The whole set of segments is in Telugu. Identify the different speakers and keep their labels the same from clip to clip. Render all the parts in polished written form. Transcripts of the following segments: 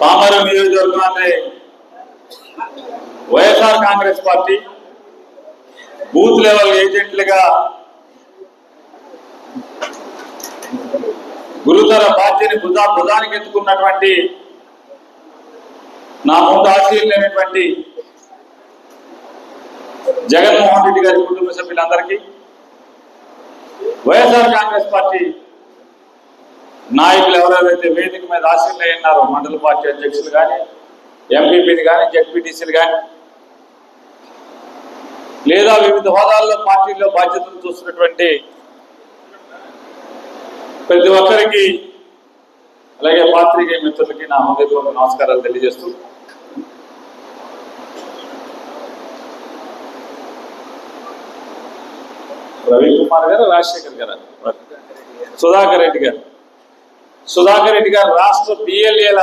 Speaker 1: పామరు నియోజకవర్గాన్ని వైఎస్ఆర్ కాంగ్రెస్ పార్టీ బూత్ లెవెల్ ఏజెంట్లుగా గురుతర పార్టీని భుజానికి ఎత్తుకున్నటువంటి నా ముందు ఆశీర్వైనటువంటి జగన్మోహన్ రెడ్డి గారి కుటుంబ సభ్యులందరికీ, వైఎస్ఆర్ కాంగ్రెస్ పార్టీ నాయకులు ఎవరెవరైతే వేదిక మీద ఆశీర్వైనారో, మండల పార్టీ అధ్యక్షులు కానీ, ఎంపీపీలు కానీ, జెడ్పీటీసీలు కానీ, లేదా వివిధ హోదాల్లో పార్టీల్లో బాధ్యతలు చూస్తున్నటువంటి ప్రతి ఒక్కరికి, అలాగే పాత్రికేయ మిత్రులకి నా హృదయపూర్వక నమస్కారాలు తెలియజేస్తూ, రవికుమార్ గారు, రాజశేఖర్ గారు, సుధాకర్ రెడ్డి గారు రాష్ట్ర బిఎల్ఏల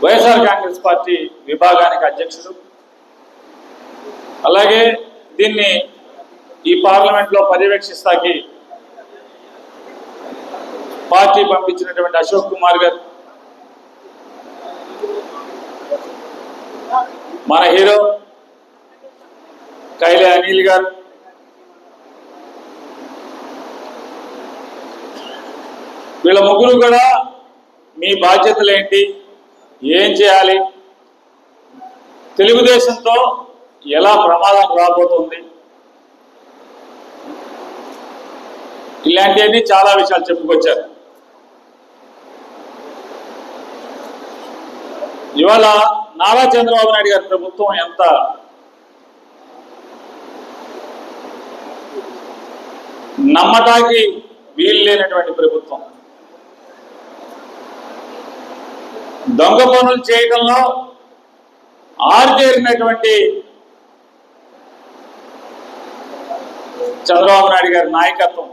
Speaker 1: వైఎస్ఆర్ కాంగ్రెస్ పార్టీ విభాగానికి అధ్యక్షుడు, అలాగే దీన్ని ఈ పార్లమెంట్లో పర్యవేక్షిస్తాకి పార్టీ పంపించినటువంటి అశోక్ కుమార్ గారు, మన హీరో కైలే అనిల్ గారు, వీళ్ళ ముగ్గురు కూడా మీ బాధ్యతలు ఏంటి, ఏం చేయాలి, తెలుగుదేశంతో ఎలా ప్రమాదం రాబోతుంది, ఇలాంటివన్నీ చాలా విషయాలు చెప్పుకొచ్చారు. ఇవాళ నారా చంద్రబాబు నాయుడు గారి ప్రభుత్వం ఎంత నమ్మటానికి వీలు లేనటువంటి ప్రభుత్వం, దొంగ పనులు చేయడంలో ఆర్జేరినటువంటి చంద్రబాబు నాయుడు గారి నాయకత్వం.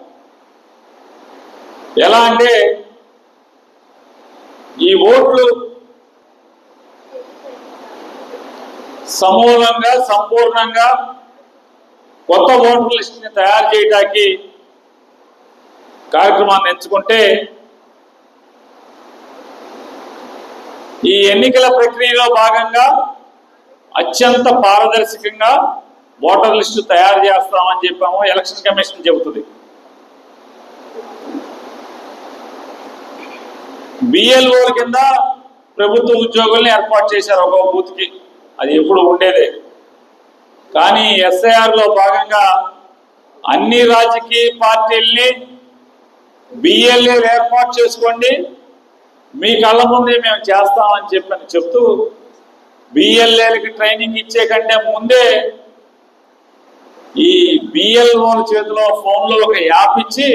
Speaker 1: ఎలా అంటే ఈ ఓట్లు సమూలంగా సంపూర్ణంగా కొత్త ఓటర్ లిస్ట్ని తయారు చేయడానికి కార్యక్రమాన్ని ఎంచుకుంటే, ఈ ఎన్నికల ప్రక్రియలో భాగంగా అత్యంత పారదర్శకంగా ఓటర్ లిస్టు తయారు చేస్తామని చెప్పాము. ఎలక్షన్ కమిషన్ చెబుతుంది. బిఎల్ఓ కింద ప్రభుత్వ ఉద్యోగుల్ని ఏర్పాటు చేశారు ఒక బూత్కి, అది ఎప్పుడు ఉండేదే. కానీ ఎస్ఐఆర్లో భాగంగా అన్ని రాజకీయ పార్టీల్ని బిఎల్ఏలు ఏర్పాటు చేసుకోండి, మీ కళ్ళ ముందే మేము చేస్తామని చెప్తూ బిఎల్ఏలకి ట్రైనింగ్ ఇచ్చే కంటే ముందే ఈ బిఎల్ఓల చేతిలో ఫోన్లో ఒక యాప్ ఇచ్చి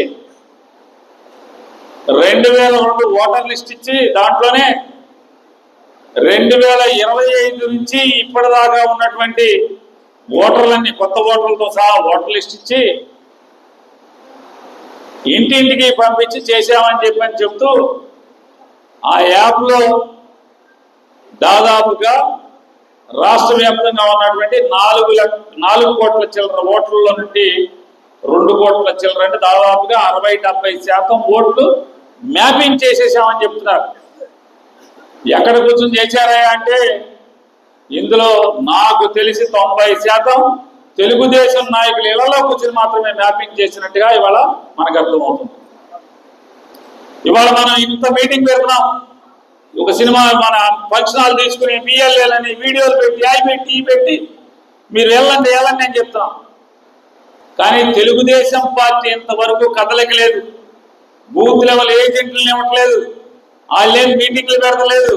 Speaker 1: 2002 ఓటర్ లిస్ట్ ఇచ్చి దాంట్లోనే 2025 నుంచి ఇప్పటిదాకా ఉన్నటువంటి ఓటర్లన్నీ కొత్త ఓటర్లతో సహా ఓటర్ లిస్ట్ ఇచ్చి ఇంటింటికి పంపించి చేశామని చెప్తూ ఆ యాప్లో దాదాపుగా రాష్ట్ర వ్యాప్తంగా ఉన్నటువంటి 4 కోట్ల చిల్లర ఓట్లలో నుండి 2 కోట్ల చిల్లర అంటే దాదాపుగా 60-70% ఓట్లు మ్యాపింగ్ చేసేసామని చెప్తున్నారు. ఎక్కడ కూర్చొని చేశారా అంటే ఇందులో నాకు తెలిసి 90% తెలుగుదేశం నాయకులు ఇళ్లలో కూర్చొని మాత్రమే మ్యాపింగ్ చేసినట్టుగా ఇవాళ మనకు అర్థమవుతుంది. ఇవాళ మనం ఇంత మీటింగ్ పెడుతున్నాం, ఒక సినిమా మన ఫంక్షన్ హాల్ తీసుకుని బిఎల్ఏలని వీడియోలు పెట్టి మీరు వెళ్ళండి అని చెప్తున్నాం. కానీ తెలుగుదేశం పార్టీ ఇంతవరకు కదలిక లేదు, బూత్ లెవెల్ ఏజెంట్లను ఇవ్వట్లేదు, వాళ్ళేం మీటింగ్లు పెడతలేదు.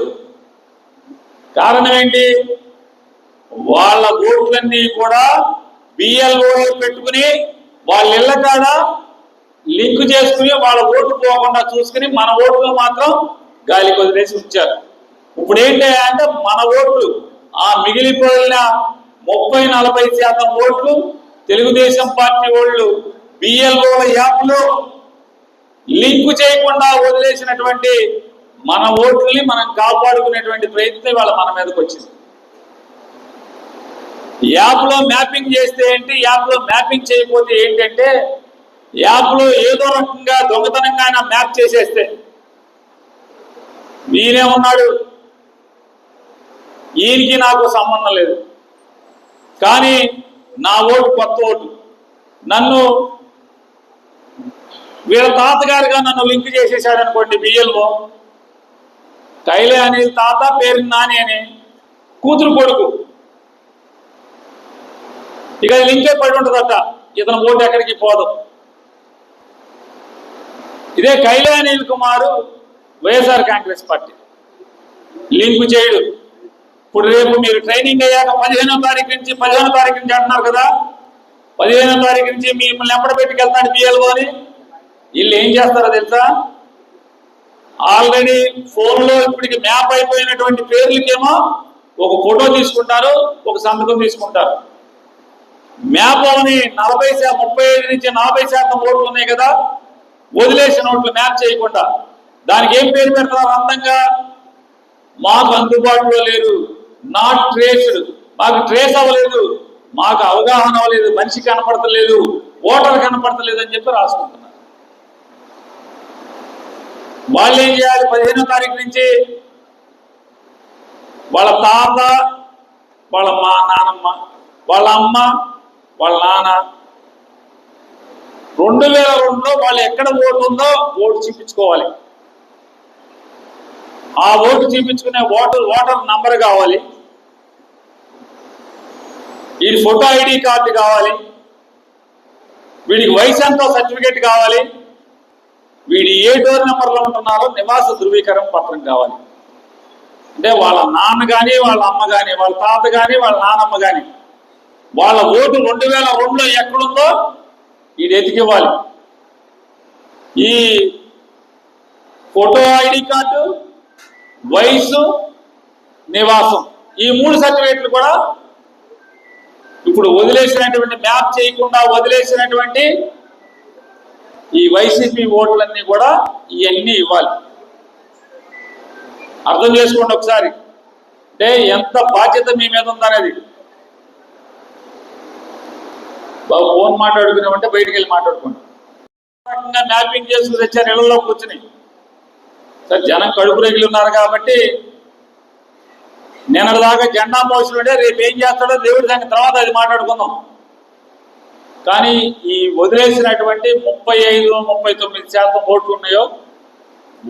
Speaker 1: కారణం ఏంటి? వాళ్ళ ఓట్లన్నీ కూడా బిఎల్ఓ పెట్టుకుని వాళ్ళ ఇళ్ల కాడ లింక్ చేసుకుని వాళ్ళ ఓట్లు పోకుండా చూసుకుని మన ఓట్లు మాత్రం గాలికి వదిలేసి ఉంచారు. ఇప్పుడు ఏంటి అంటే మన ఓట్లు ఆ మిగిలిపోయిన 30-40% ఓట్లు తెలుగుదేశం పార్టీ వాళ్ళు బిఎల్ఓల యాప్లో లింక్ చేయకుండా వదిలేసినటువంటి మన ఓట్లని మనం కాపాడుకునేటువంటి ప్రయత్నం ఇవాళ మన మీదకి వచ్చింది. యాప్లో మ్యాపింగ్ చేస్తే ఏంటి, యాప్లో మ్యాపింగ్ చేయకపోతే ఏంటంటే యాప్లో ఏదో రకంగా దొంగతనంగా మ్యాప్ చేసేస్తే ఈయనే ఉన్నాడు, ఈయనకి నాకు సంబంధం లేదు, కానీ నా ఓటు కొత్త ఓటు. నన్ను వీళ్ళ తాతగారిగా నన్ను లింక్ చేసేసాడు అనుకోండి బిఎల్ఓ. కైలే అనే తాత పేరు నాని అని కూతురు కొడుకు, ఇక లింకే పడి ఉంటుందట, ఇతను ఓటు ఎక్కడికి పోదు. ఇదే కైలే అనిల్ కుమార్ వైఎస్ఆర్ కాంగ్రెస్ పార్టీ లింకు చేయడు. ఇప్పుడు రేపు మీరు ట్రైనింగ్ అయ్యాక 15వ తారీఖు నుంచి అంటున్నారు కదా, 15వ తారీఖు నుంచి మిమ్మల్ని ఎంపడబెట్టుకెళ్తాడు బిఎల్ఓ అని. వీళ్ళు ఏం చేస్తారో తెలుసా, ఆల్రెడీ ఫోన్లో ఇప్పటికి మ్యాప్ అయిపోయినటువంటి పేర్లకేమో ఒక ఫోటో తీసుకుంటారు, ఒక సంతకం తీసుకుంటారు. మ్యాప్ అవని 35 నుంచి 40% ఓట్లు ఉన్నాయి కదా, వదిలేసిన ఓట్లు మ్యాప్ చేయకుండా దానికి ఏం పేరు పెడతారు అందంగా, మాకు అందుబాటులో లేదు, నాట్ ట్రేస్డ్, మాకు ట్రేస్ అవ్వలేదు, మాకు అవగాహన అవ్వలేదు, మనిషి కనపడతలేదు, ఓటర్ కనపడతలేదు అని చెప్పి రాసుకుంటున్నారు. వాళ్ళు ఏం చేయాలి, 15వ తారీఖు నుంచి వాళ్ళ తాత, వాళ్ళ నానమ్మ, వాళ్ళ అమ్మ, వాళ్ళ నాన్న 2002లో వాళ్ళు ఎక్కడ ఓటు ఉందో ఓటు చూపించుకోవాలి. ఆ ఓటు చూపించుకునే ఓటర్ నంబర్ కావాలి, వీడి ఫోటో ఐడి కార్డు కావాలి, వీడికి వయసు ఎంతో సర్టిఫికేట్ కావాలి, వీడి ఏ డోర్ నెంబర్లో ఉంటున్నారో నివాస ధృవీకరణ పత్రం కావాలి. అంటే వాళ్ళ నాన్న కానీ, వాళ్ళ అమ్మ కానీ, వాళ్ళ తాత కానీ, వాళ్ళ నానమ్మ కానీ వాళ్ళ ఓటు 2002లో ఎక్కడుందో వీడు ఎతికివ్వాలి. ఈ ఫోటో ఐడి కార్డు, వయసు, నివాసం, ఈ 3 సర్టిఫికేట్లు కూడా ఇప్పుడు వదిలేసినటువంటి మ్యాప్ చేయకుండా వదిలేసినటువంటి ఈ వైసీపీ ఓట్లన్నీ కూడా ఇవన్నీ ఇవ్వాలి. అర్థం చేసుకోండి ఒకసారి, అంటే ఎంత బాధ్యత మీ మీద ఉందనేది. బాబు ఫోన్ మాట్లాడుకున్నామంటే బయటికి వెళ్ళి మాట్లాడుకోండి. మ్యాపింగ్ చేసుకుని తెచ్చారు ఇళ్లలో కూర్చుని. సరే జనం కడుపు రెగిలి ఉన్నారు కాబట్టి నిన్నటిదాకా జెండా మోసులు ఉంటే రేపు ఏం చేస్తాడో దేవుడి దాని తర్వాత అది మాట్లాడుకుందాం. కానీ ఈ వదిలేసినటువంటి 35-39% ఓట్లు ఉన్నాయో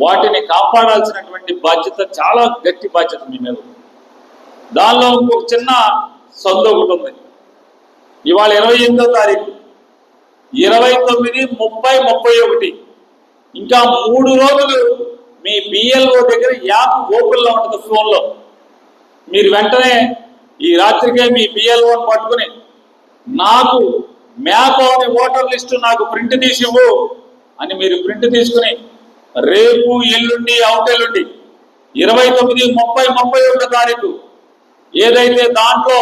Speaker 1: వాటిని కాపాడాల్సినటువంటి బాధ్యత చాలా గట్టి బాధ్యత మీ మీద. దానిలో ఇంకొక చిన్న సందు ఒకటి ఉంది. ఇవాళ 28వ తారీఖు, 29, 30, 31 ఇంకా 3 రోజులు మీ బిఎల్ఓ దగ్గర యాప్ ఓపెన్లో ఉంటుంది ఫోన్లో. మీరు వెంటనే ఈ రాత్రికే మీ బిఎల్ఓని పట్టుకుని నాకు మ్యాప్ అవని ఓటర్ లిస్టు నాకు ప్రింట్ తీసి ఇవ్వు అని మీరు ప్రింట్ తీసుకుని రేపు, ఎల్లుండి, అవుటెల్లుండి 29, 30, 31 తారీఖు ఏదైతే దాంట్లో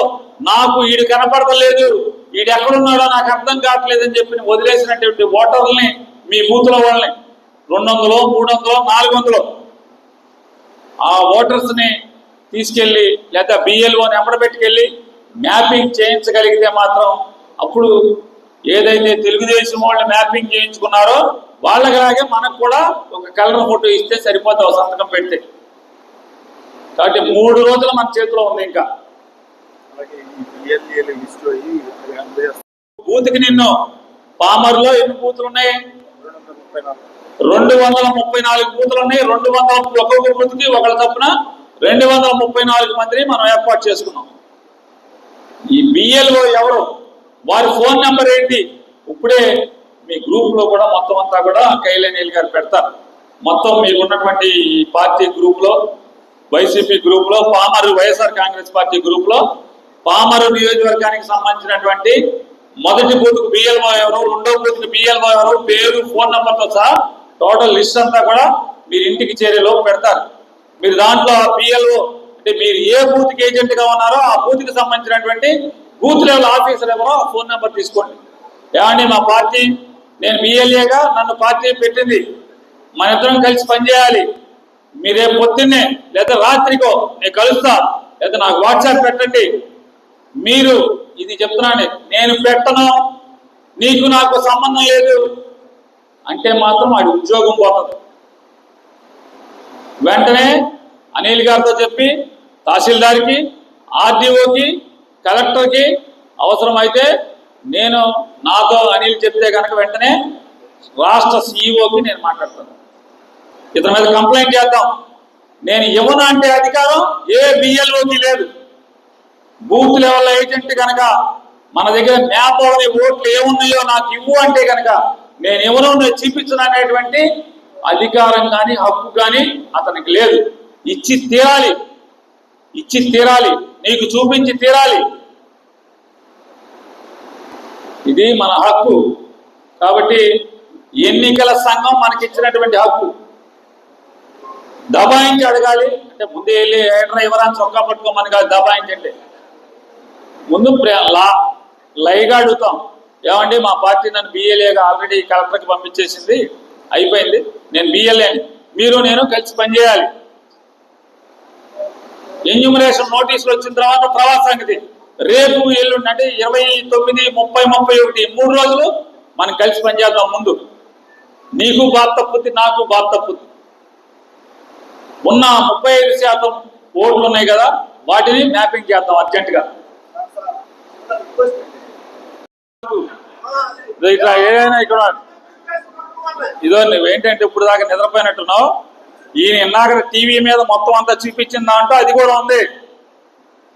Speaker 1: నాకు వీడు కనపడతలేదు, వీడు ఎక్కడున్నాడో నాకు అర్థం కావట్లేదని చెప్పి వదిలేసినటువంటి ఓటర్లని, మీ బూతుల వాళ్ళని 200, 300, 400 ఆ ఓటర్స్ని తీసుకెళ్ళి లేదా బిఎల్ఓని ఎంబడబెట్టుకెళ్ళి మ్యాపింగ్ చేయించగలిగితే మాత్రం అప్పుడు ఏదైతే తెలుగుదేశం వాళ్ళు మ్యాపింగ్ చేయించుకున్నారో వాళ్ళకిలాగే మనకు కూడా ఒక కలర్ ఫోటో ఇస్తే సరిపోతావు సంతకం పెడితే. కాబట్టి 3 రోజులు మన చేతిలో ఉంది. ఇంకా బూత్కి నిన్ను పామర్లో ఎన్ని బూతులు ఉన్నాయి? 234 బూతులు ఉన్నాయి. 200 ఒక్కొక్క బూత్కి ఒకళ్ళ తప్పున 234 మందిని మనం ఏర్పాటు చేసుకున్నాం. ఈ బిఎల్ఓ ఎవరు, వారి ఫోన్ నెంబర్ ఏంటి, ఇప్పుడే మీ గ్రూప్లో కూడా మొత్తం అంతా కూడా కైలే అనిల్ గారు పెడతారు. మొత్తం మీకు ఉన్నటువంటి ఈ పార్టీ గ్రూప్లో, వైసీపీ గ్రూప్లో, పామరు వైఎస్ఆర్ కాంగ్రెస్ పార్టీ గ్రూప్లో పామరు నియోజకవర్గానికి సంబంధించినటువంటి మొదటి బూత్కు బిఎల్ఓ ఎవరు, 2వ బూత్కి బిఎల్ఓ ఎవరు, పేరు, ఫోన్ నెంబర్తో సహా టోటల్ లిస్ట్ అంతా కూడా మీరు ఇంటికి చేరేలోపు పెడతారు. మీరు దాంట్లో బిఎల్ఓ అంటే మీరు ఏ బూత్కి ఏజెంట్గా ఉన్నారో ఆ బూత్కి సంబంధించినటువంటి బూత్ లెవెల్ ఆఫీసర్ ఎవరో ఆ ఫోన్ నెంబర్ తీసుకోండి. ఏమండి మా పార్టీ, నేను బిఎల్ఏగా నన్ను పార్టీ పెట్టింది, మన ఇద్దరం కలిసి పనిచేయాలి, మీరు రేపు పొద్దున్నే లేదా రాత్రికో నేను కలుస్తా, లేదా నాకు వాట్సాప్ పెట్టండి. మీరు ఇది చెప్తున్నాను, నేను పెట్టను, నీకు నాకు సంబంధం లేదు అంటే మాత్రం వాడి ఉద్యోగం పోతుంది. వెంటనే అనిల్ గారితో చెప్పి తహసీల్దార్కి, ఆర్డీఓకి, కలెక్టర్కి, అవసరమైతే నేను నాతో అనిల్ చెప్తే కనుక వెంటనే రాష్ట్ర సీఈఓకి నేను మాట్లాడతాను. ఇతని మీద కంప్లైంట్ చేద్దాం. నేను ఇవ్వను అంటే అధికారం ఏ బిఎల్ఓకి లేదు. బూత్ లెవెల్ ఏజెంట్ కనుక మన దగ్గర మ్యాప్ అవని ఓట్లు ఏమున్నాయో నాకు ఇవ్వు అంటే కనుక నేను ఎవరో చూపించను అనేటువంటి అధికారం కానీ హక్కు కానీ అతనికి లేదు. ఇచ్చి తీరాలి, ఇచ్చి తీరాలి, నీకు చూపించి తీరాలి. ఇది మన హక్కు. కాబట్టి ఎన్నికల సంఘం మనకిచ్చినటువంటి హక్కు. దబాయించి అడగాలి అంటే ముందు వెళ్ళి డ్రైవర్ అని చొక్కా పట్టుకోమని కాదు దబాయించండి. ముందు లైగా అడుగుతాం, ఏమండి మా పార్టీ నన్ను బిఎల్ఏగా ఆల్రెడీ కలెక్టర్కి పంపించేసింది, అయిపోయింది, నేను బిఎల్ఏని, మీరు నేను కలిసి పనిచేయాలి. ఎన్యూమరేషన్ నోటీసులు వచ్చిన తర్వాత తర్వాత సంగతి. రేపు ఎల్లుండి అంటే 29, 30, 31 3 రోజులు మనం కలిసి పనిచేద్దాం. ముందు నీకు బాధ తప్పుద్ది, నాకు బాధ తప్పుద్ది. ఉన్న 35% ఓట్లు ఉన్నాయి కదా, వాటిని మ్యాపింగ్ చేద్దాం అర్జెంటుగా. ఇట్లా ఏదైనా ఇక్కడ ఇదో నువ్వేంటంటే ఇప్పుడు దాకా నిద్రపోయినట్టున్నావు. ఈయన ఇన్నాక టీవీ మీద మొత్తం అంతా చూపించిందా అంటూ అది కూడా ఉంది,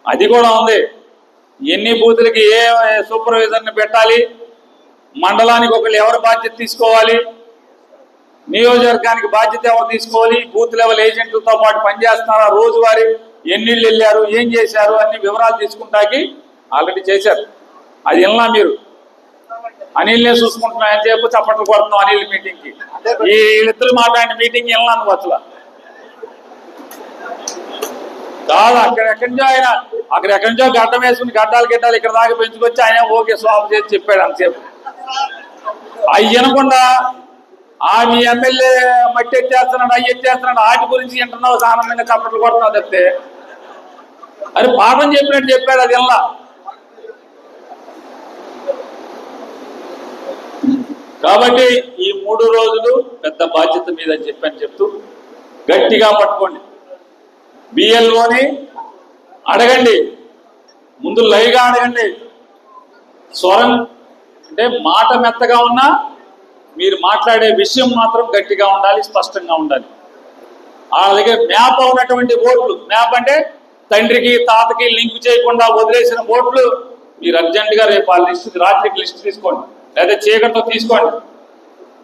Speaker 1: అది కూడా ఉంది. ఎన్ని బూతులకి ఏ సూపర్వైజర్ని పెట్టాలి, మండలానికి ఒకళ్ళు ఎవరు బాధ్యత తీసుకోవాలి, నియోజకవర్గానికి బాధ్యత ఎవరు తీసుకోవాలి, బూత్ లెవెల్ ఏజెంట్లతో పాటు పనిచేస్తున్నారా, రోజువారీ ఎన్నిళ్ళు వెళ్ళారు, ఏం చేశారు అన్ని వివరాలు తీసుకుంటాకి ఆల్రెడీ చేశారు. అది విన్నా మీరు. అనిల్నే చూసుకుంటున్నా అని చెప్పి చప్పట్లు కొడుతున్నాం అనిల్ మీటింగ్కి. వీళ్ళిద్దరు మాట్లాడిన మీటింగ్ విన్నాను అసలు కాదు. అక్కడెక్కడి నుంచో గడ్డం వేసుకుని గడ్డాలు ఇక్కడ దాకా పెంచుకొచ్చి ఆయన ఓకే స్వాప్ చేసి చెప్పాడు అంతసేపు. అవి వినకుండా మీ ఎమ్మెల్యే మట్టి ఎత్తేస్తున్నాడు, అవి ఎత్తేస్తున్నాడు, వాటి గురించి వింటున్నావు, ఆనందంగా చప్పట్లు కొడుతున్నావు చెప్తే అది పాఠం చెప్పినట్టు చెప్పాడు. అది ఎలా కాబట్టి ఈ 3 రోజులు పెద్ద బాధ్యత మీద అని చెప్పని చెప్తూ గట్టిగా పట్టుకోండి. బిఎల్ఓని అడగండి, ముందు లైవ్గా అడగండి. స్వరం అంటే మాట మెత్తగా ఉన్నా మీరు మాట్లాడే విషయం మాత్రం గట్టిగా ఉండాలి, స్పష్టంగా ఉండాలి. ఆ దగ్గర మ్యాప్ అవునటువంటి ఓట్లు, మ్యాప్ అంటే తండ్రికి తాతకి లింక్ చేయకుండా వదిలేసిన ఓట్లు మీరు అర్జెంటుగా రేపు ఆ లిస్ట్, రాత్రికి లిస్ట్ తీసుకోండి, లేదా చీకటితో తీసుకోండి.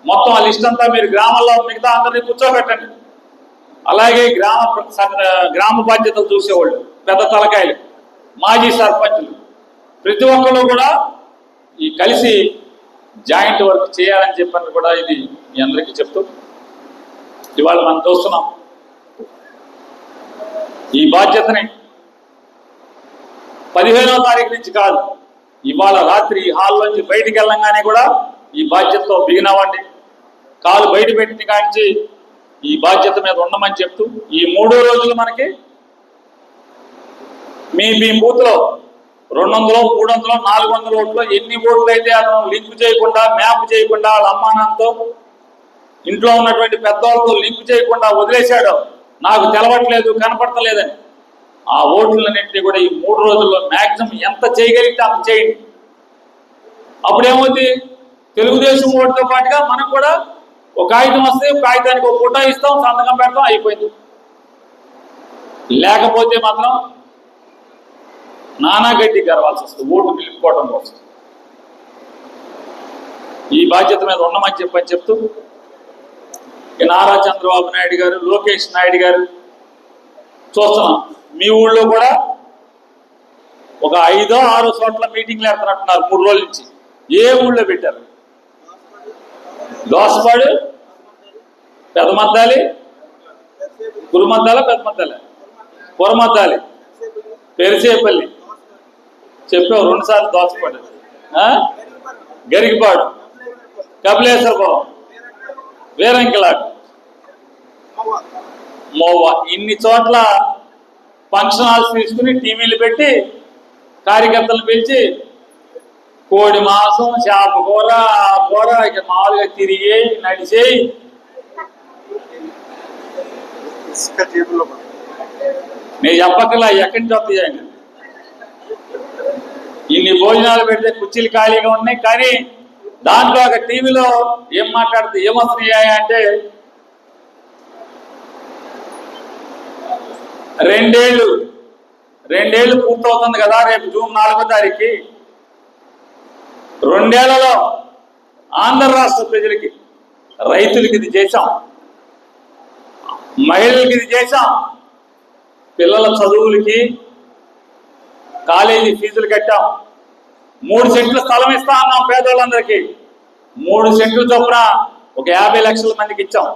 Speaker 1: మొత్తం ఆ లిస్ట్ అంతా మీరు గ్రామంలో మిగతా అందరినీ కూర్చోబెట్టండి. అలాగే గ్రామ బాధ్యతలు చూసేవాళ్ళు, పెద్ద తలకాయలు, మాజీ సర్పంచులు, ప్రతి ఒక్కరు కూడా ఈ కలిసి జాయింట్ వర్క్ చేయాలని చెప్పని కూడా ఇది మీ అందరికీ చెప్తూ ఇవాళ మనం చూస్తున్నాం. ఈ బాధ్యతని 15వ తారీఖు నుంచి కాదు, ఇవాళ రాత్రి హాల్లోంచి బయటికి వెళ్ళంగానే కూడా ఈ బాధ్యతతో బిగినవ్వండి. కాలు బయట పెట్టిన కాంచి ఈ బాధ్యత మీద ఉండమని చెప్తూ ఈ 3 రోజులు మనకి మీ బూత్లో 200, 300, 400 ఓట్లు ఎన్ని ఓట్లు అయితే అతను లింక్ చేయకుండా, మ్యాప్ చేయకుండా, వాళ్ళ అమ్మానంతో ఇంట్లో ఉన్నటువంటి పెద్దవాళ్ళతో లింక్ చేయకుండా వదిలేశాడో, నాకు తెలవట్లేదు, కనపడతలేదని, ఆ ఓట్లన్నింటినీ కూడా ఈ 3 రోజుల్లో మ్యాక్సిమం ఎంత చేయగలిగితే అంత చేయండి. అప్పుడేమవుతుంది, తెలుగుదేశం ఓటుతో పాటుగా మనకు కూడా ఒక కాగితం వస్తే కాగితానికి ఒక ఫోటో ఇస్తాం, సంతకం పెడతాం, అయిపోయింది. లేకపోతే మాత్రం నానా గడ్డి గర్వాల్సి వస్తుంది ఓటు నిలుపుకోవడం కోసం. ఈ బాధ్యత మీద ఉండమని చెప్పని చెప్తూ నారా చంద్రబాబు నాయుడు గారు, లోకేష్ నాయుడు గారు చూస్తున్నాం. మీ ఊళ్ళో కూడా ఒక 5 or 6 చోట్ల మీటింగ్లు పెడుతున్నట్టున్నారు 3 రోజుల నుంచి. ఏ ఊళ్ళో పెట్టారు? దోసపాడు, పెదమద్దాలి, కురుమద్దాల, పెదమద్దాల, కురమద్దాలి, పెరిసేపల్లి చెప్పావు 2 సార్లు. దోసపాడు, గరికపాడు, కపిలేశ్వరపురం, వీరంకిలాట్, మోవా, ఇన్ని చోట్ల ఫంక్షన్ హాల్స్ తీసుకుని టీవీలు పెట్టి కార్యకర్తలు పిలిచి కోడి మాంసం, చేప కూర, కూర ఇక మామూలుగా తిరిగి నడిచేయి నేను చెప్పక్కలా ఎక్కడి నుంచి వస్తాయండి. ఇన్ని భోజనాలు పెడితే కుర్చీలు ఖాళీగా ఉన్నాయి, కానీ దాంట్లో ఒక టీవీలో ఏం మాట్లాడితే ఏమొస్తున్నాయా అంటే రెండేళ్లు పూర్తవుతుంది కదా రేపు జూన్ 4వ తారీఖుకి. 2 ఏళ్లలో ఆంధ్ర రాష్ట్ర ప్రజలకి, రైతులకి ఇది చేశాం, మహిళలకి ఇది చేశాం, పిల్లల చదువులకి కాలేజీ ఫీజులు కట్టాం, 3 సెంట్ల స్థలం ఇస్తా అన్నాం పేదవాళ్ళందరికీ. 3 సెంట్లు చొప్పున ఒక 50 లక్షల మందికి ఇచ్చాం.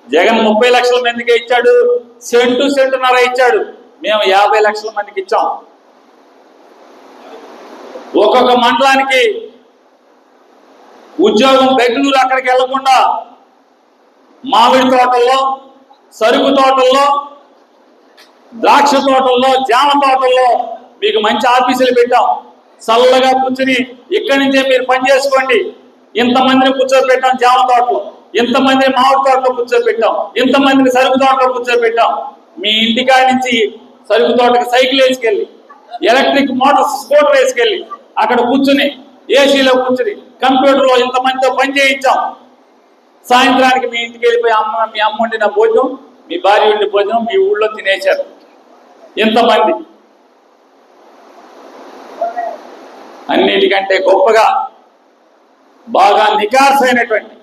Speaker 1: జగన్ 30 లక్షల మందికి ఇచ్చాడు, సెంటున్నర ఇచ్చాడు, మేము 50 లక్షల మందికి ఇచ్చాం. ఒక్కొక్క మండలానికి ఉద్యోగం బెంగళూరు అక్కడికి వెళ్లకుండా మామిడి తోటల్లో, సరుకు తోటల్లో, ద్రాక్ష తోటల్లో, జామ తోటల్లో మీకు మంచి ఆఫీసులు పెట్టాం. చల్లగా కూర్చుని ఇక్కడి నుంచే మీరు పని చేసుకోండి. ఇంతమందిని కూర్చోబెట్టాం జామ తోటలో, ఇంతమందిని మామిడి తోటలో కూర్చోబెట్టాం, ఇంతమందిని సరుకు తోటలో కూర్చోబెట్టాం. మీ ఇంటికాడి నుంచి సరుకు తోటకి సైకిల్ వేసుకెళ్ళి, ఎలక్ట్రిక్ మోటార్ స్కూటర్ వేసుకెళ్ళి అక్కడ కూర్చుని ఏసీలో కూర్చుని కంప్యూటర్లో ఇంతమందితో పని చేయించాం. సాయంత్రానికి మీ ఇంటికి వెళ్ళిపోయి మీ అమ్మ వండిన భోజనం, మీ భార్య వండిన భోజనం మీ ఊళ్ళో తినేశారు. ఇంతమంది అన్నిటికంటే గొప్పగా బాగా నికార్సైనటువంటి,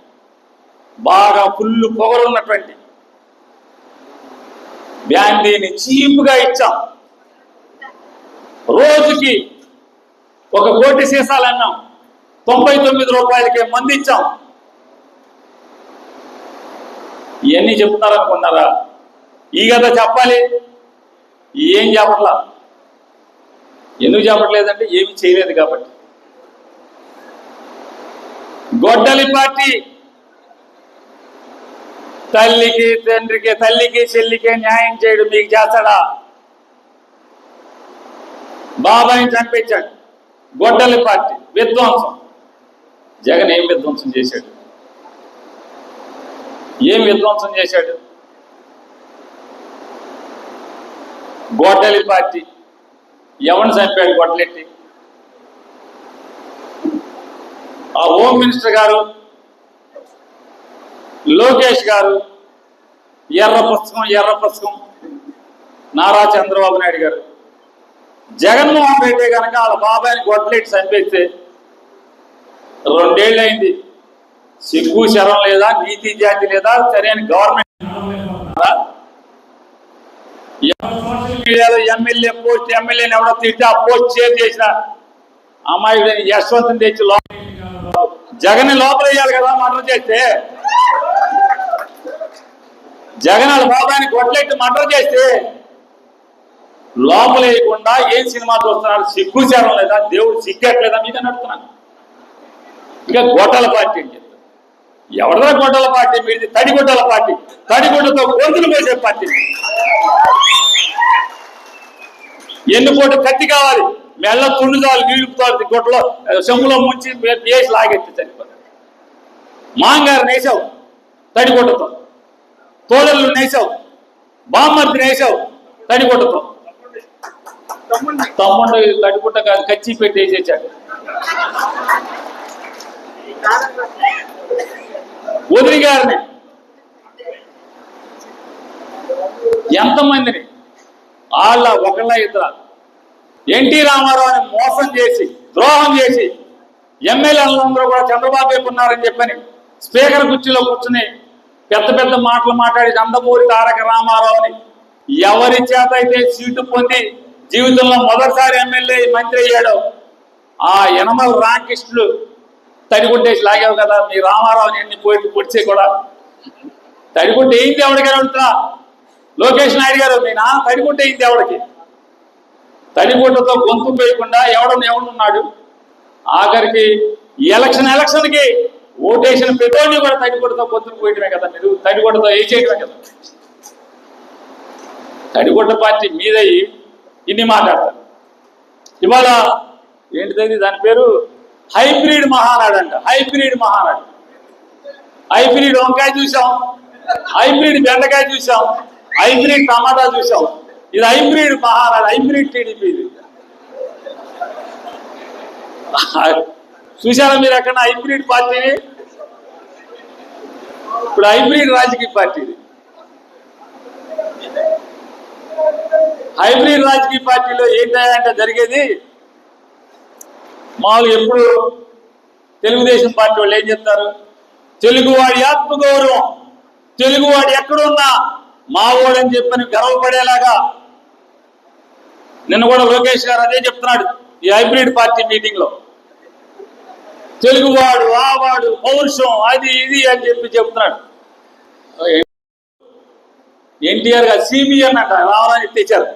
Speaker 1: బాగా ఫుల్ పొగరున్నటువంటి బ్యాండీని చీపుగా ఇచ్చాం. రోజుకి 1 కోటి సీసాలు అన్నాం, 99 రూపాయలకే మంది ఇచ్చాం. ఇవన్నీ చెప్తున్నారనుకున్నారా? ఈ కథ చెప్పాలి, ఏం చెప్పట్లా. ఎందుకు చెప్పట్లేదంటే ఏమి చేయలేదు కాబట్టి. గొడ్డలి పార్టీ తల్లికి తండ్రికి, తల్లికి చెల్లికి న్యాయం చేయడు మీకు చేస్తాడా? బాబాయిని చంపించాడు. గొడ్డలి పార్టీ విధ్వంసం. జగన్ ఏం విధ్వంసం చేశాడు? ఏం విధ్వంసం చేశాడు? గొడ్డలి పార్టీ ఎవరిని చంపాడు? గొడ్డలెట్టి ఆ హోమ్ మినిస్టర్ గారు లోకేష్ గారు ఎర్ర పుస్తకం నారా చంద్రబాబు నాయుడు గారు. జగన్మోహన్ రెడ్డి కనుక వాళ్ళ బాబాయిని గొడ్డలెట్టి చంపేస్తే 2 ఏళ్ళు అయింది. సిగ్గు శరం లేదా, నీతి జాతి లేదా, సరైన గవర్నమెంట్ సోషల్ మీడియాలో ఎమ్మెల్యేని ఎవడో తిట్టి ఆ పోస్ట్ షేర్ చేసిన అమ్మాయి యశ్వంత్ తెచ్చి జగన్ లోపల వేయాలి కదా. మర్డర్ చేస్తే జగన్ వాళ్ళ బాబాయిని గొడ్డలెట్టి మర్డర్ చేస్తే లోపల వేయకుండా ఏం సినిమా చూస్తున్నారు? సిగ్గు శరం లేదా? దేవుడు సిగ్గట్లేదా మీకు అని అడుగుతున్నాను. ఇక గొడ్డల పార్టీ అని చెప్తారు. ఎవరిదా గొడ్డల పార్టీ? మీది తడిగొడ్డల పార్టీ. తడిగొడ్డతో గొంతులు పోసే పార్టీ. ఎన్నుకోటి కత్తి కావాలి, మెల్ల తుండు కావాలి, నీళ్లు గొడ్డలో చెమ్ములో ముంచి వేసి లాగెత్తి చనిపోతారు. మాంగారు నేసావు తడిగొడ్డతో, తోడళ్ళు నేసావు, బామ్మర్ది నేసావు తడిగొడ్డతో. తమ్ముడు తడిగుడ్డ కాదు కచ్చి పెట్టి వేసేసాడు. వదిలి గారిని ఎంతమందిని వాళ్ళ ఒకళ్ళ ఇద్దరు ఎన్టీ రామారావుని మోసం చేసి, ద్రోహం చేసి, ఎమ్మెల్యేలందరూ కూడా చంద్రబాబు వైపు ఉన్నారని చెప్పని స్పీకర్ కుర్చీలో కూర్చుని పెద్ద మాటలు మాట్లాడి నందమూరి తారక రామారావుని ఎవరి చేత అయితే సీటు పొంది జీవితంలో మొదటిసారి ఎమ్మెల్యే మంత్రి అయ్యాడో ఆ యనమల రామకృష్ణుడు తడిగుడ్డేసి లాగావు కదా. మీ రామారావుని ఎన్ని పొడిచే కూడా తడిగుడ్డ ఏంది ఎవడికి అడుగుతా? లోకేష్ నాయుడు గారు, మీ నాన్న తడిగుడ్డ ఏంది ఎవడికి? తడిగుడ్డతో గొంతు వేయకుండా ఎవడున్నాడు? ఆఖరికి ఎలక్షన్కి ఓటేసిన పెట్రోల్ని కూడా తడిగుడ్డతో గొంతుకు పోయటమే కదా. మీరు తడిగుడ్డతో వేసేయటమే కదా. తడిగుడ్డ పార్టీ మీదయ్యి ఇన్ని మాట్లాడతారు. ఇవాళ ఏంటిది దాని పేరు? హైబ్రిడ్ మహానాడు అంట. హైబ్రిడ్ మహానాడు. హైబ్రిడ్ వంకాయ చూసాం, హైబ్రిడ్ బెండకాయ చూసాం, హైబ్రిడ్ టమాటా చూసాం, ఇది హైబ్రిడ్ మహారాజ్, హైబ్రిడ్ టీడీపీ. ఇది చూసారా మీరు ఎక్కడ హైబ్రిడ్ పార్టీని? ఇప్పుడు హైబ్రిడ్ రాజకీయ పార్టీ. హైబ్రిడ్ రాజకీయ పార్టీలో ఏంటంటే జరిగేది మామూలుగా ఎప్పుడు తెలుగుదేశం పార్టీ వాళ్ళు ఏం చెప్తారు, తెలుగువాడి ఆత్మగౌరవం, తెలుగువాడు ఎక్కడున్నా మావోడని చెప్పని గర్వపడేలాగా. నిన్న కూడా లోకేష్ గారు అదే చెప్తున్నాడు ఈ హైబ్రిడ్ పార్టీ మీటింగ్ లో. తెలుగువాడు, ఆవాడు, పౌరుషం, అది ఇది అని చెప్తున్నాడు. ఎన్టీఆర్ గారు సిబిఎన్ అంట రావాలని తెచ్చారు.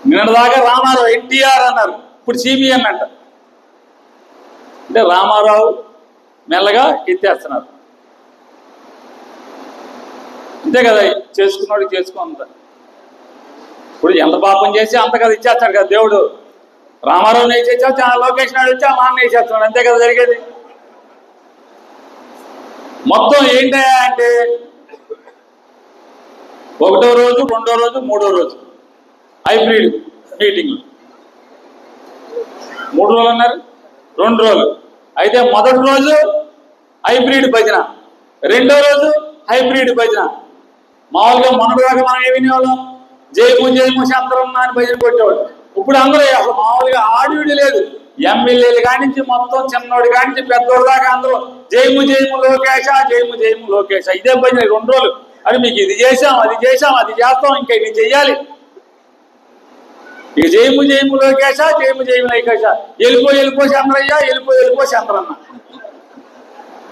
Speaker 1: నిన్నదాకా రామారావు ఎన్టీఆర్ అన్నారు, ఇప్పుడు సిబిఎన్ అంట. అంటే రామారావు మెల్లగా ఎత్తేస్తున్నారు. అంతే కదా, చేసుకున్నాడు చేసుకుంటా. ఇప్పుడు ఎంత పాపం చేసి అంత కదా ఇచ్చేస్తాడు కదా దేవుడు. రామారావు వేసేచ్చా, లోకేష్ నాయుడు వచ్చా, నాన్న వేసేస్తున్నాడు. అంతే కదా జరిగేది. మొత్తం ఏంటయ్యా అంటే ఒకటో రోజు, రెండో రోజు, మూడో రోజు హైబ్రిడ్ మీటింగ్లు. 3 రోజులు అన్నారు, 2 రోజులు. అయితే మొదటి రోజు హైబ్రిడ్ భజన, రెండో రోజు హైబ్రిడ్ భజన. మామూలుగా మొన్నటిదాకా మనం ఏమి వినేవాళ్ళం, జయము జయము శాంతరమ్మ అని భజన కొట్టేవాడు. ఇప్పుడు అందరూ అసలు మామూలుగా ఆడివిడి లేదు. ఎమ్మెల్యేలు కానించి మొత్తం చిన్నోడి కానించి పెద్దోడు దాకా అందరూ జయము జయము లోకేశ, జయము జయము లోకేశ. ఇదే భజన 2 రోజులు. అని మీకు ఇది చేసాం, అది చేసాం, అది చేస్తాం, ఇంకా ఇది చెయ్యాలి. ఇక జయము జయము లోకేశ, జయము జయము లోకేశ. వెళ్ళిపో చంద్రయ్య, వెళ్ళిపో చంద్రన్న.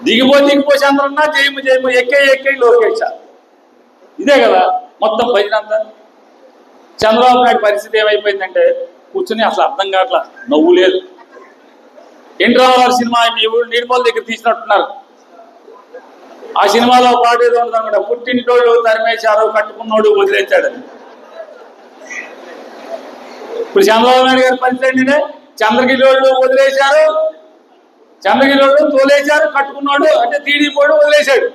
Speaker 1: దిగిపో చంద్రన్న, జయము జయము, ఎక్కే లోకేశ. ఇదే కదా మొత్తం భజన అంతా. చంద్రబాబు నాయుడు పరిస్థితి ఏమైపోయిందంటే కూర్చుని అసలు అర్థం కావట్లా, నవ్వు లేదు. ఎన్టీ రామారావు సినిమా మీ ఊరు నీడిపల్లి దగ్గర తీసినట్టున్నారు. ఆ సినిమాలో పాట ఏదో ఉంటుంది అనమాట, పుట్టింటోళ్ళు తరిమేశారు, కట్టుకున్నోడు వదిలేశాడు. ఇప్పుడు చంద్రబాబు నాయుడు గారి పరిస్థితి ఏంటంటే చంద్రగిరిలోళ్ళు వదిలేశారు, చంద్రగిరిలోళ్ళు తోలేశారు, కట్టుకున్నాడు అంటే టీడీపీ వదిలేశాడు.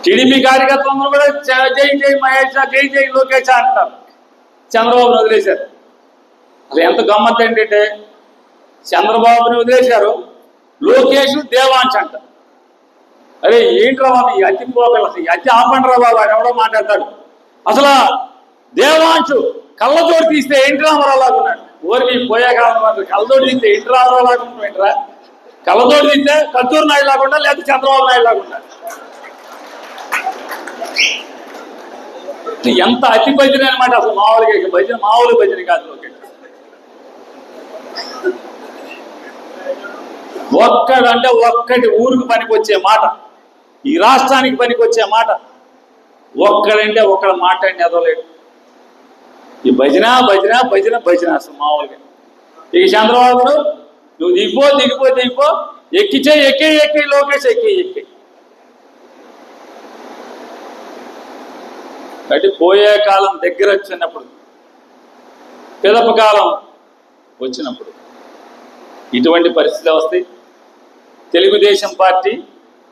Speaker 1: టీడీపీ కార్యకర్తలందరూ కూడా జై జై మహేష్, జై జై లోకేష్ అంటారు. చంద్రబాబుని వదిలేశారు. అది ఎంత గమ్మత్ ఏంటంటే చంద్రబాబుని వదిలేశారు, లోకేష్ దేవాంశ్ అంట. అరే ఏంట్రా బాబు ఈ అతి పోగల, ఈ అతి ఆపండ్రా బాబు అని ఎవడో మాట్లాడతాడు. అసలు దేవాంశు కళ్ళతోటి తీస్తే ఎన్టీ రామారావు లాగా ఉన్నాడు. ఊరికి పోయే కాలం కళ్ళతోటి తీస్తే ఎన్టీ రామారావు లాగా ఉంటారా? కళ్ళతోటి తీస్తే కత్తూరు నాయుడు లాగా లేకపోతే చంద్రబాబు నాయుడు లాగా ఉంటాడు. ఎంత అతి భజన అనమాట. అసలు మామూలుగా భజన మామూలు భజన కాదు. లోకేష్ ఒక్కడంటే ఒక్కటి ఊరికి పనికొచ్చే మాట, ఈ రాష్ట్రానికి పనికొచ్చే మాట ఒక్కడంటే ఒక్కడ మాట అని ఎదవలేడు. ఈ భజన భజన భజన భజన అసలు మామూలుగా. ఇక చంద్రబాబు నువ్వు దిగిపో ఎక్కిచే ఎక్కే లోకేష్ ఎక్కే. కాబట్టి పోయే కాలం దగ్గర వచ్చినప్పుడు, పిదప కాలం వచ్చినప్పుడు ఇటువంటి పరిస్థితులు వస్తాయి. Telugu Desam party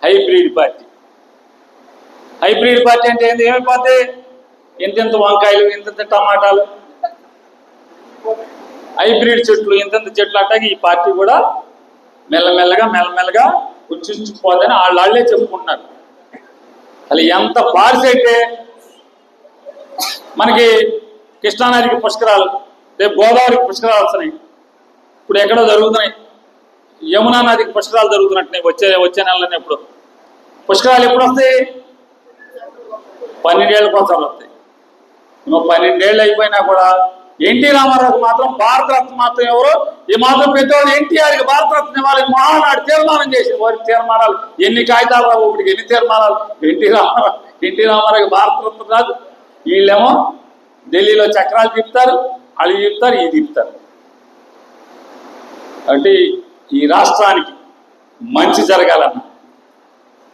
Speaker 1: hybrid party. Hybrid party అంటే ఏంటి? ఏమైపోతే ఇంతెంత వంకాయలు, ఇంతంత టమాటాలు, హైబ్రిడ్ చెట్లు, ఇంతంత చెట్లు. అట్టాగే ఈ పార్టీ కూడా మెల్లమెల్లగా కూర్చుంచిపోదని వాళ్ళే చెప్పుకుంటున్నారు. అసలు ఎంత పార్సైతే మనకి కృష్ణానదికి పుష్కరాలు, రేపు గోదావరికి పుష్కరాలు వస్తున్నాయి. ఇప్పుడు ఎక్కడో జరుగుతున్నాయి. యమునా నదికి పుష్కరాలు జరుగుతున్నట్టున్నాయి వచ్చే నెలలోనే. ఇప్పుడు పుష్కరాలు ఎప్పుడు వస్తాయి? 12 ఏళ్ళ కోసం వస్తాయి. 12 ఏళ్ళు అయిపోయినా కూడా ఎన్టీ రామారావుకి మాత్రం భారతరత్న మాత్రం ఎవరు ఈ మాత్రం పెద్దవాళ్ళు ఎన్టీఆర్కి భారతరత్న ఇవ్వాలి మహానాడు తీర్మానం చేసి, వారి తీర్మానాలు ఎన్ని కాగితాలు రావు, ఇప్పటికి ఎన్ని తీర్మానాలు. ఎన్టీ రామారావుకి భారతరత్న రాదు. వీళ్ళేమో ఢిల్లీలో చక్రాలు తిప్పుతారు, వాళ్ళు తిప్పుతారు, ఇది తిప్పుతారు. అంటే ఈ రాష్ట్రానికి మంచి జరగాలన్నా,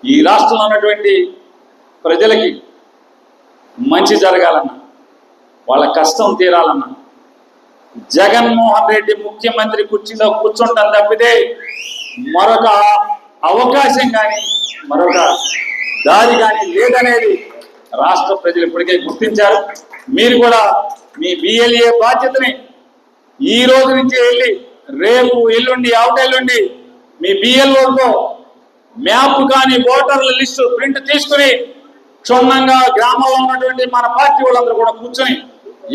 Speaker 1: ఈ రాష్ట్రంలో ఉన్నటువంటి ప్రజలకి మంచి జరగాలన్నా, వాళ్ళ కష్టం తీరాలన్నా జగన్మోహన్ రెడ్డి ముఖ్యమంత్రి కుర్చీలో కూర్చుంటాం తప్పితే మరొక అవకాశం కానీ మరొక దారి కానీ లేదనేది రాష్ట్ర ప్రజలు ఇప్పటికే గుర్తించారు. మీరు కూడా మీ బిఎల్ఏ బాధ్యతని ఈ రోజు నుంచి వెళ్ళి రేపు ఎల్లుండి అవతెల్లుండి మీ బిఎల్ఓతో మ్యాప్ కానీ ఓటర్ల లిస్టు ప్రింట్ తీసుకుని క్షుణ్ణంగా గ్రామంలో ఉన్నటువంటి మన పార్టీ వాళ్ళందరూ కూడా కూర్చొని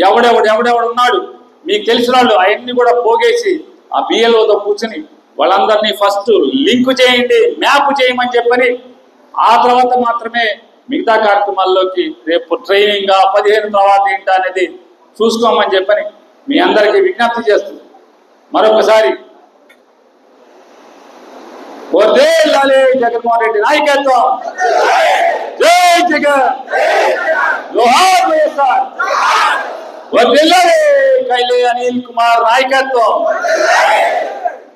Speaker 1: ఎవడెవడు ఉన్నాడు మీకు తెలిసిన వాళ్ళు అవన్నీ కూడా పోగేసి ఆ బిఎల్ఓతో కూర్చొని వాళ్ళందరినీ ఫస్ట్ లింక్ చేయండి, మ్యాప్ చేయమని చెప్పని ఆ తర్వాత మాత్రమే మిగతా కార్యక్రమాల్లోకి రేపు ట్రైనింగ్ 15 తర్వాత ఏంటి అనేది చూసుకోమని చెప్పని మీ అందరికీ విజ్ఞప్తి చేస్తుంది. మరొకసారి వర్ధిల్లాలి జగన్మోహన్ రెడ్డి నాయకత్వం, జై జగన్, జోహార్ వైఎస్ఆర్, వర్ధిల్లాలి కైలే అనిల్ కుమార్ నాయకత్వం.